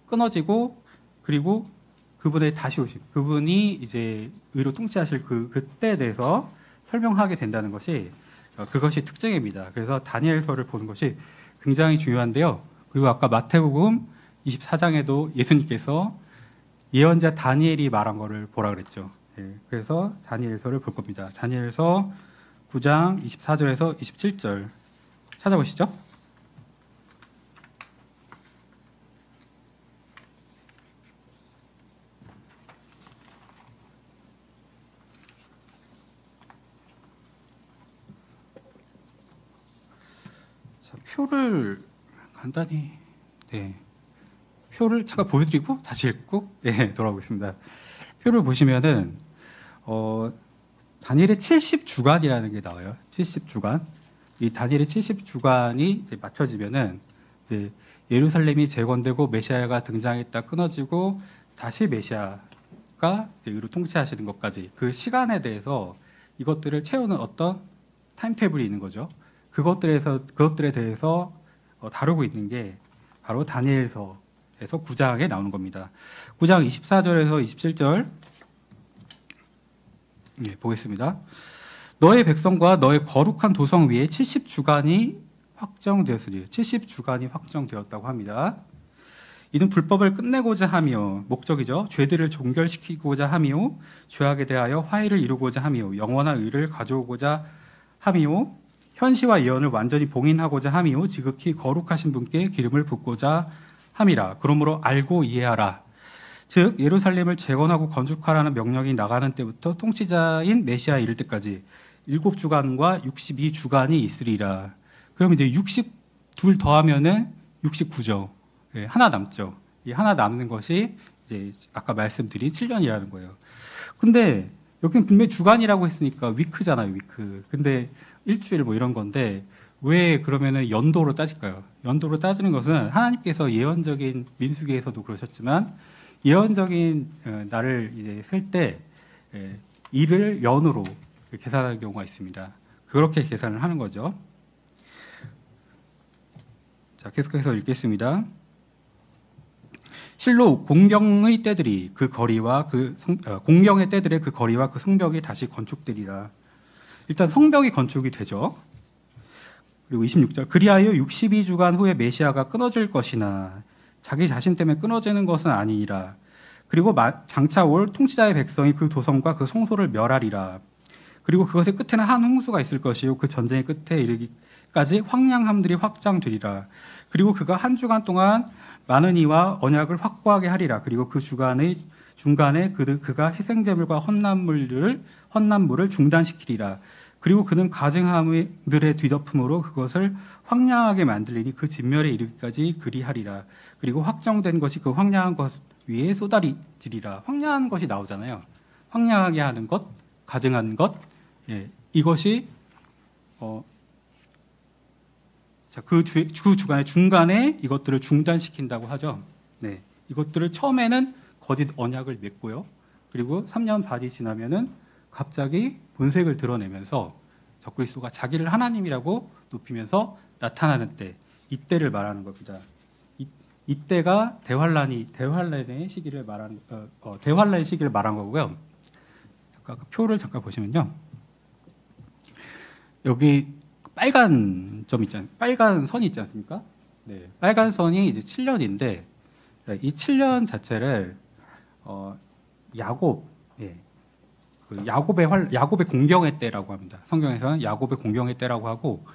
끊어지고, 그리고 그분의 다시 오심, 그분이 이제 의로 통치하실 그때에 대해서 설명하게 된다는 것이, 그것이 특징입니다. 그래서 다니엘서를 보는 것이 굉장히 중요한데요. 그리고 아까 마태복음 24장에도 예수님께서 예언자 다니엘이 말한 거를 보라 그랬죠. 그래서 다니엘서를 볼 겁니다. 다니엘서 9장 24절에서 27절 찾아보시죠. 표를 간단히, 표를 잠깐 보여드리고 다시 읽고 돌아오겠습니다. 표를 보시면은 다니엘의 70주간이라는 게 나와요. 70주간. 이 다니엘의 70주간이 이제 맞춰지면은 이제 예루살렘이 재건되고 메시아가 등장했다 끊어지고 다시 메시아가 이제 의로 통치하시는 것까지, 그 시간에 대해서 이것들을 채우는 어떤 타임테이블이 있는 거죠. 그것들에 대해서 다루고 있는 게 바로 다니엘서에서 9장에 나오는 겁니다. 9장 24절에서 27절 보겠습니다. 너의 백성과 너의 거룩한 도성 위에 70주간이 확정되었으니, 70주간이 확정되었다고 합니다. 이는 불법을 끝내고자 하며, 목적이죠. 죄들을 종결시키고자 하며, 죄악에 대하여 화해를 이루고자 하며, 영원한 의를 가져오고자 하며, 현시와 예언을 완전히 봉인하고자 하며, 지극히 거룩하신 분께 기름을 붓고자 함이라. 그러므로 알고 이해하라. 즉 예루살렘을 재건하고 건축하라는 명령이 나가는 때부터 통치자인 메시아 이를 때까지 7주간과 62주간이 있으리라. 그럼 이제 둘 더하면은 69죠. 예, 하나 남죠. 이 하나 남는 것이 이제 아까 말씀드린 7년이라는 거예요. 근데 여기는 분명히 주간이라고 했으니까 위크잖아요, 위크. 근데 일주일 뭐 이런 건데 왜 그러면은 연도로 따질까요? 연도로 따지는 것은 하나님께서 예언적인 민수기에서도 그러셨지만 예언적인 날을 이제 쓸 때 일을 연으로 계산하는 경우가 있습니다. 그렇게 계산을 하는 거죠. 자, 계속해서 읽겠습니다. 실로 공경의 때들이 그 거리와 공경의 때들의 그 거리와 그 성벽이 다시 건축되리라. 일단 성벽이 건축이 되죠. 그리고 26절 그리하여 62주간 후에 메시아가 끊어질 것이나 자기 자신 때문에 끊어지는 것은 아니니라. 그리고 장차 올 통치자의 백성이 그 도성과 그 성소를 멸하리라. 그리고 그것의 끝에는 한 홍수가 있을 것이요 그 전쟁의 끝에 이르기까지 황량함들이 확장되리라. 그리고 그가 한 주간 동안 많은 이와 언약을 확보하게 하리라. 그리고 그 중간에 그가 희생제물과 헌난물을 중단시키리라. 그리고 그는 가증함들의 뒤덮음으로 그것을 황량하게 만들리니 그 진멸에 이르기까지 그리하리라. 그리고 확정된 것이 그 황량한 것 위에 쏟아지리라. 황량한 것이 나오잖아요. 황량하게 하는 것, 가증한 것. 예, 이것이 그 주간의 중간에 이것들을 중단시킨다고 하죠. 네, 이것들을 처음에는 거짓 언약을 맺고요. 그리고 3년 반이 지나면은 갑자기 본색을 드러내면서 적그리스도가 자기를 하나님이라고 높이면서 나타나는 때, 이때를 말하는 겁니다. 이때가 대환란의 시기를 말하는 대환란의 시기를 말한 거고요. 아까 그 표를 잠깐 보시면요, 여기 빨간 점 있잖아요. 빨간 선이 있지 않습니까? 네, 빨간 선이 이제 7년인데 이 7년 자체를 야곱의 공경의 때라고 합니다. 성경에서는 야곱의 공경의 때라고 하고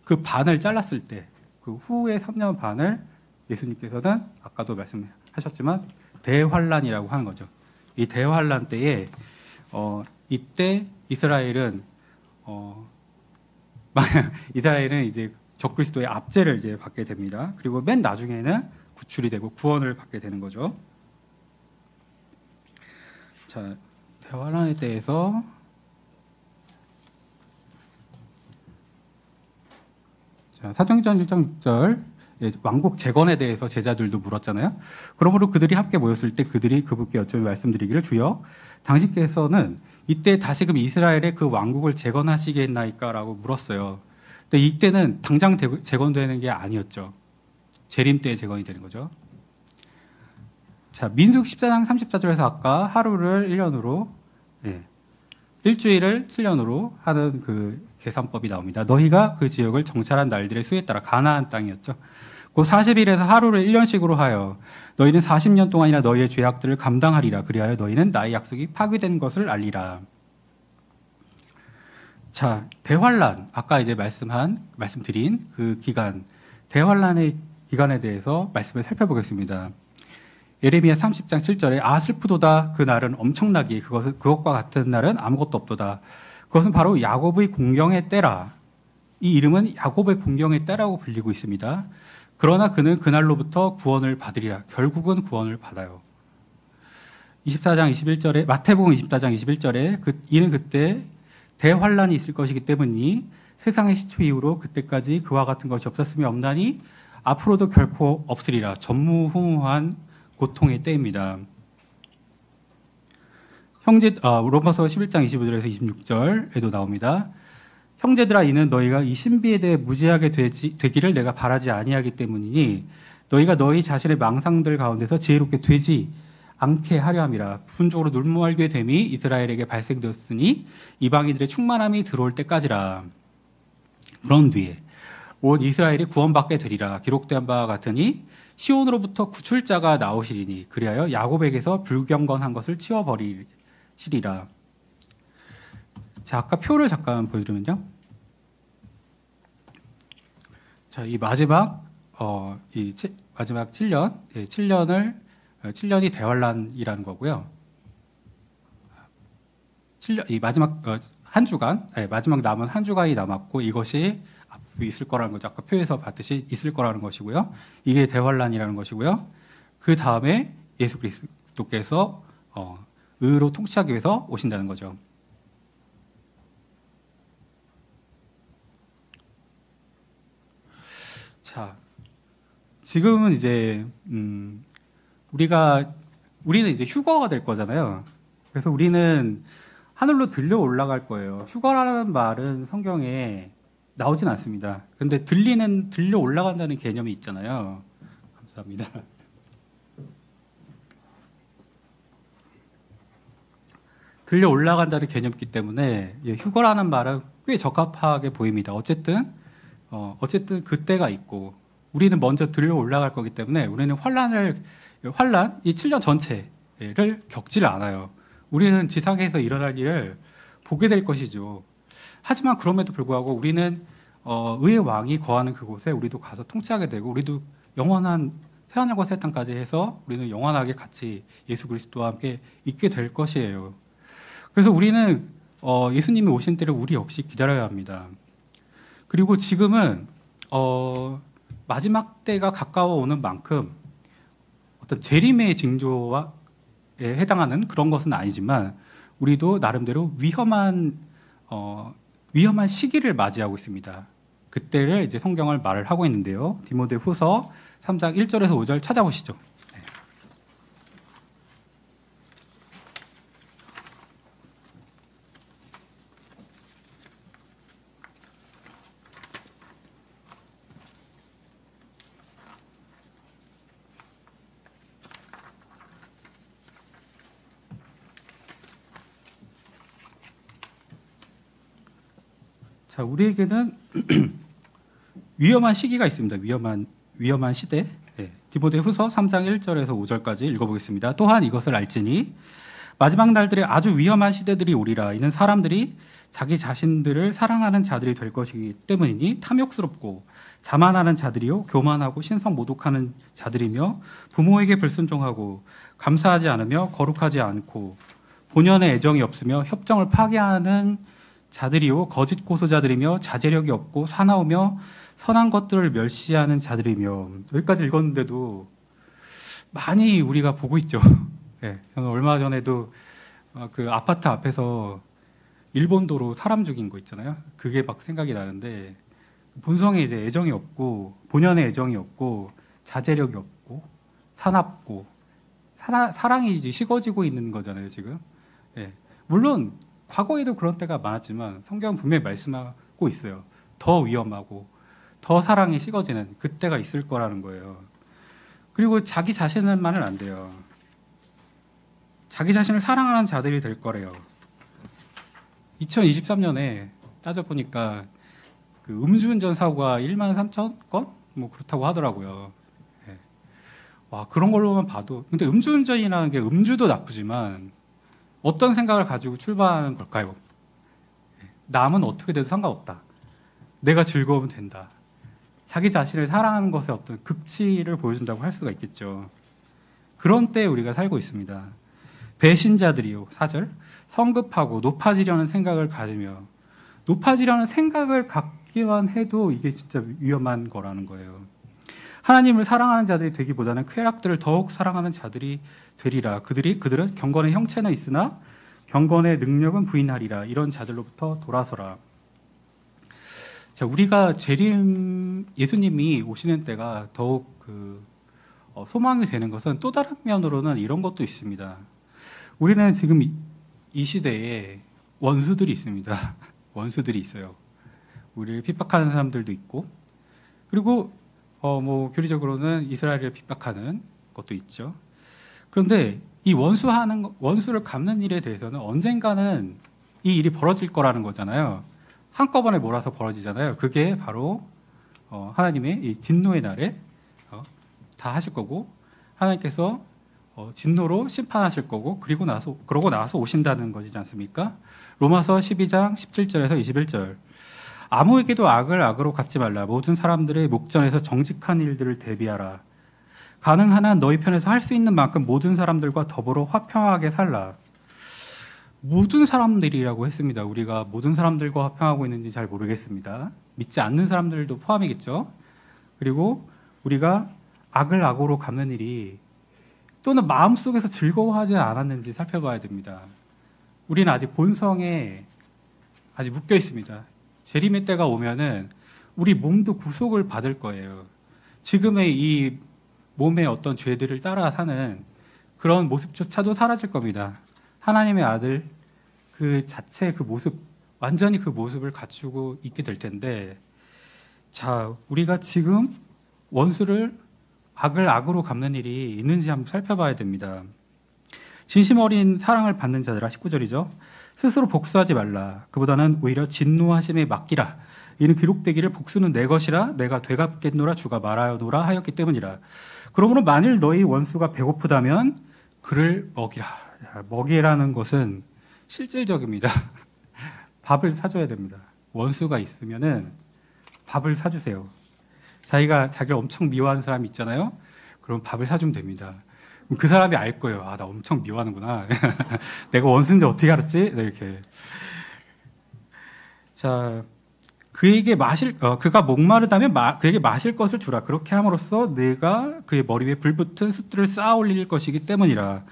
그 반을 잘랐을 때 그 후에 3년 반을 예수님께서는 아까도 말씀하셨지만 대환란이라고 하는 거죠. 이 대환란 때에 이때 이스라엘은 이제 적그리스도의 압제를 이제 받게 됩니다. 그리고 맨 나중에는 구출이 되고 구원을 받게 되는 거죠. 자, 대환란에 대해서 사도행전 1장 6절 왕국 재건에 대해서 제자들도 물었잖아요. 그러므로 그들이 함께 모였을 때 그들이 그분께 여쭈어 말씀드리기를 주여 당신께서는 이때 다시금 이스라엘의 그 왕국을 재건하시겠나이까라고 물었어요. 근데 이때는 당장 재건되는 게 아니었죠. 재림 때 재건이 되는 거죠. 자, 민수기 14장 34절에서 아까 하루를 1년으로, 일주일을 7년으로 하는 그 계산법이 나옵니다. 너희가 그 지역을 정찰한 날들의 수에 따라 가나안 땅이었죠. 그 40일에서 하루를 1년씩으로 하여 너희는 40년 동안이나 너희의 죄악들을 감당하리라. 그리하여 너희는 나의 약속이 파괴된 것을 알리라. 자, 대환란, 아까 이제 말씀드린 그 기간, 대환란의 기간에 대해서 말씀을 살펴보겠습니다. 예레미야 30장 7절에 슬프도다 그 날은 엄청나기 그것과 같은 날은 아무것도 없도다. 그것은 바로 야곱의 공경의 때라. 이 이름은 야곱의 공경의 때라고 불리고 있습니다. 그러나 그는 그날로부터 구원을 받으리라. 결국은 구원을 받아요. 24장 21절에 마태복음 24장 21절에 이는 그때 대환란이 있을 것이기 때문이니 세상의 시초 이후로 그때까지 그와 같은 것이 없었음이 없나니 앞으로도 결코 없으리라. 전무후무한 고통의 때입니다. 로마서 11장 25절에서 26절에도 나옵니다. 형제들아 이는 너희가 이 신비에 대해 무지하게 되기를 내가 바라지 아니하기 때문이니 너희가 너희 자신의 망상들 가운데서 지혜롭게 되지 않게 하려 함이라. 부분적으로 눈멀게 됨이 이스라엘에게 발생되었으니 이방인들의 충만함이 들어올 때까지라. 그런 뒤에 온 이스라엘이 구원받게 되리라. 기록된 바와 같으니 시온으로부터 구출자가 나오시리니 그리하여 야곱에게서 불경건한 것을 치워버리시리라. 자, 아까 표를 잠깐 보여드리면요. 자, 이 마지막 7년, 7년이 대환란이라는 거고요. 이 마지막 한 주간, 마지막 남은 한 주간이 남았고 이것이 있을 거라는 거죠. 아까 표에서 봤듯이 있을 거라는 것이고요. 이게 대환란이라는 것이고요. 그 다음에 예수 그리스도께서 의로 통치하기 위해서 오신다는 거죠. 자, 지금은 이제 우리는 이제 휴거가 될 거잖아요. 그래서 우리는 하늘로 들려 올라갈 거예요. 휴거라는 말은 성경에 나오진 않습니다. 그런데 들려 올라간다는 개념이 있잖아요. 감사합니다. 들려 올라간다는 개념이 있기 때문에 휴거라는 말은 꽤 적합하게 보입니다. 어쨌든 그때가 있고 우리는 먼저 들려 올라갈 거기 때문에 우리는 이 7년 전체를 겪지를 않아요. 우리는 지상에서 일어날 일을 보게 될 것이죠. 하지만 그럼에도 불구하고 우리는 의의 왕이 거하는 그곳에 우리도 가서 통치하게 되고 우리도 영원한 새하늘과 새 땅까지 해서 우리는 영원하게 같이 예수 그리스도와 함께 있게 될 것이에요. 그래서 우리는 예수님이 오신 때를 우리 역시 기다려야 합니다. 그리고 지금은 마지막 때가 가까워 오는 만큼 어떤 재림의 징조에 해당하는 그런 것은 아니지만 우리도 나름대로 위험한 시기를 맞이하고 있습니다. 그때를 이제 성경을 말을 하고 있는데요. 디모데후서 3장 1절에서 5절 찾아보시죠. 자, 우리에게는 위험한 시기가 있습니다. 위험한 시대. 디모데후서 3장 1절에서 5절까지 읽어보겠습니다. 또한 이것을 알지니 마지막 날들에 아주 위험한 시대들이 오리라. 이는 사람들이 자기 자신들을 사랑하는 자들이 될 것이기 때문이니 탐욕스럽고 자만하는 자들이요 교만하고 신성 모독하는 자들이며 부모에게 불순종하고 감사하지 않으며 거룩하지 않고 본연의 애정이 없으며 협정을 파괴하는 자들이요 거짓 고소자들이며 자제력이 없고 사나우며 선한 것들을 멸시하는 자들이며. 여기까지 읽었는데도 많이 우리가 보고 있죠. 저는 얼마 전에도 그 아파트 앞에서 일본도로 사람 죽인 거 있잖아요. 그게 막 생각이 나는데 본성에 이제 애정이 없고 본연의 애정이 없고 자제력이 없고 사납고 사랑이 이제 식어지고 있는 거잖아요 지금. 물론 과거에도 그런 때가 많았지만 성경은 분명히 말씀하고 있어요. 더 위험하고 더 사랑이 식어지는 그때가 있을 거라는 거예요. 그리고 자기 자신만은 안 돼요. 자기 자신을 사랑하는 자들이 될 거래요. 2023년에 따져보니까 그 음주운전 사고가 13,000건? 뭐 그렇다고 하더라고요. 와, 그런 걸로만 봐도. 근데 음주운전이라는 게 음주도 나쁘지만 어떤 생각을 가지고 출발하는 걸까요? 남은 어떻게 돼도 상관없다. 내가 즐거우면 된다. 자기 자신을 사랑하는 것에 어떤 극치를 보여준다고 할 수가 있겠죠. 그런 때에 우리가 살고 있습니다. 배신자들이요. 4절. 성급하고 높아지려는 생각을 가지며. 높아지려는 생각을 갖기만 해도 이게 진짜 위험한 거라는 거예요. 하나님을 사랑하는 자들이 되기보다는 쾌락들을 더욱 사랑하는 자들이 되리라. 그들은 경건의 형체는 있으나 경건의 능력은 부인하리라. 이런 자들로부터 돌아서라. 자, 우리가 예수님이 오시는 때가 더욱 소망이 되는 것은 또 다른 면으로는 이런 것도 있습니다. 우리는 지금 이 시대에 원수들이 있습니다. 원수들이 있어요. 우리를 핍박하는 사람들도 있고, 그리고 교리적으로는 이스라엘을 핍박하는 것도 있죠. 그런데 이 원수를 갚는 일에 대해서는 언젠가는 이 일이 벌어질 거라는 거잖아요. 한꺼번에 몰아서 벌어지잖아요. 그게 바로 하나님의 이 진노의 날에 다 하실 거고, 하나님께서 진노로 심판하실 거고, 그러고 나서 오신다는 것이지 않습니까? 로마서 12장 17절에서 21절. 아무에게도 악을 악으로 갚지 말라. 모든 사람들의 목전에서 정직한 일들을 대비하라. 가능한 한 너희 편에서 할 수 있는 만큼 모든 사람들과 더불어 화평하게 살라. 모든 사람들이라고 했습니다. 우리가 모든 사람들과 화평하고 있는지 잘 모르겠습니다. 믿지 않는 사람들도 포함이겠죠. 그리고 우리가 악을 악으로 갚는 일이 또는 마음속에서 즐거워하지 않았는지 살펴봐야 됩니다. 우리는 아직 본성에 아직 묶여 있습니다. 재림의 때가 오면은 우리 몸도 구속을 받을 거예요. 지금의 이 몸의 어떤 죄들을 따라 사는 그런 모습조차도 사라질 겁니다. 하나님의 아들 그 자체의 그 모습, 완전히 그 모습을 갖추고 있게 될 텐데, 자, 우리가 지금 원수를 악을 악으로 갚는 일이 있는지 한번 살펴봐야 됩니다. 진심 어린 사랑을 받는 자들아, 19절이죠. 스스로 복수하지 말라. 그보다는 오히려 진노하심에 맡기라. 이는 기록되기를 복수는 내 것이라 내가 되갚겠노라 주가 말하노라 하였기 때문이라. 그러므로 만일 너희 원수가 배고프다면 그를 먹이라. 먹이라는 것은 실질적입니다. 밥을 사줘야 됩니다. 원수가 있으면은 밥을 사주세요. 자기를 엄청 미워하는 사람이 있잖아요. 그럼 밥을 사주면 됩니다. 그럼 그 사람이 알 거예요. 아, 나 엄청 미워하는구나. 내가 원수인지 어떻게 알았지? 네, 이렇게. 자, 그가 목마르다면 그에게 마실 것을 주라. 그렇게 함으로써 내가 그의 머리 위에 불붙은 숯들을 쌓아 올릴 것이기 때문이라.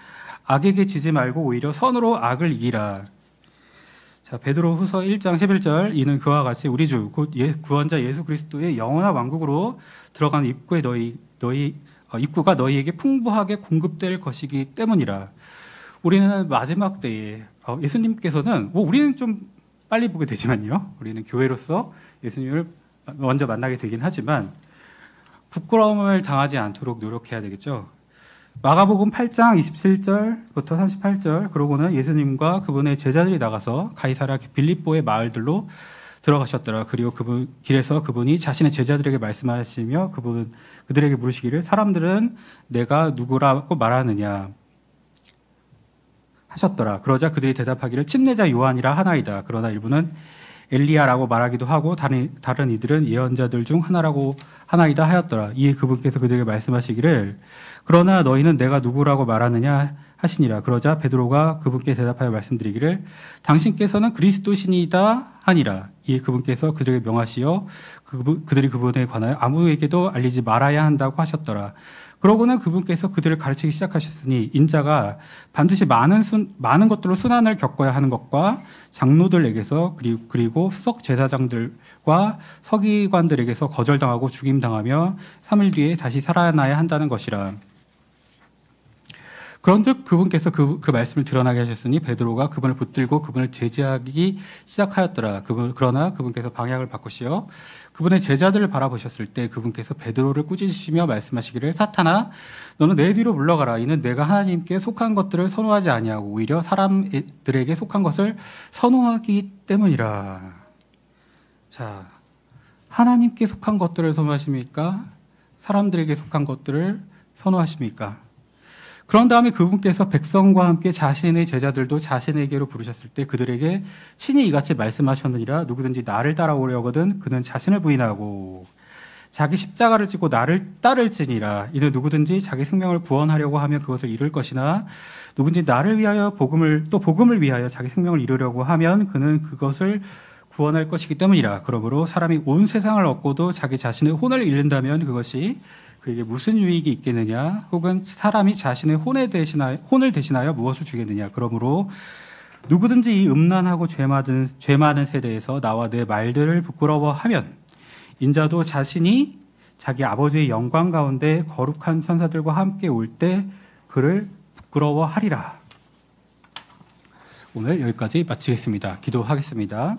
악에게 지지 말고 오히려 선으로 악을 이기라. 자, 베드로후서 1장 11절, 이는 그와 같이 우리 주 곧 구원자 예수 그리스도의 영원한 왕국으로 들어가는 입구가 너희에게 풍부하게 공급될 것이기 때문이라. 우리는 마지막 때에 예수님께서는 우리는 좀 빨리 보게 되지만요. 우리는 교회로서 예수님을 먼저 만나게 되긴 하지만 부끄러움을 당하지 않도록 노력해야 되겠죠. 마가복음 8장 27절부터 38절, 그러고는 예수님과 그분의 제자들이 나가서 가이사랴 빌립보의 마을들로 들어가셨더라. 그리고 길에서 그분이 자신의 제자들에게 말씀하시며 그들에게 물으시기를 사람들은 내가 누구라고 말하느냐 하셨더라. 그러자 그들이 대답하기를 침례자 요한이라 하나이다. 그러나 일부는 엘리야라고 말하기도 하고 다른 이들은 예언자들 중 하나이다 하였더라. 이에 그분께서 그들에게 말씀하시기를 그러나 너희는 내가 누구라고 말하느냐 하시니라. 그러자 베드로가 그분께 대답하여 말씀드리기를 당신께서는 그리스도시니이다 하니라. 이에 그분께서 그들에게 명하시어 그들이 그분에 관하여 아무에게도 알리지 말아야 한다고 하셨더라. 그러고는 그분께서 그들을 가르치기 시작하셨으니 인자가 반드시 많은 것들로 순환을 겪어야 하는 것과 장로들에게서 그리고 수석 제사장들과 서기관들에게서 거절당하고 죽임당하며 3일 뒤에 다시 살아나야 한다는 것이라. 그런데 그분께서 그 말씀을 드러나게 하셨으니 베드로가 그분을 붙들고 그분을 제지하기 시작하였더라. 그러나 그분께서 방향을 바꾸시어 그분의 제자들을 바라보셨을 때 그분께서 베드로를 꾸짖으시며 말씀하시기를 사탄아 너는 내 뒤로 물러가라. 이는 내가 하나님께 속한 것들을 선호하지 아니하고 오히려 사람들에게 속한 것을 선호하기 때문이라. 자, 하나님께 속한 것들을 선호하십니까? 사람들에게 속한 것들을 선호하십니까? 그런 다음에 그분께서 백성과 함께 자신의 제자들도 자신에게로 부르셨을 때 그들에게 친히 이같이 말씀하셨느니라. 누구든지 나를 따라오려거든 그는 자신을 부인하고 자기 십자가를 지고 나를 따를지니라. 이는 누구든지 자기 생명을 구원하려고 하면 그것을 잃을 것이나 누구든지 나를 위하여 복음을 위하여 자기 생명을 잃으려고 하면 그는 그것을 구원할 것이기 때문이라. 그러므로 사람이 온 세상을 얻고도 자기 자신의 혼을 잃는다면 그것이 그에게 무슨 유익이 있겠느냐? 혹은 사람이 자신의 혼을 대신하여 무엇을 주겠느냐? 그러므로 누구든지 이 음란하고 죄 많은 세대에서 나와 내 말들을 부끄러워하면 인자도 자신이 자기 아버지의 영광 가운데 거룩한 천사들과 함께 올 때 그를 부끄러워하리라. 오늘 여기까지 마치겠습니다. 기도하겠습니다.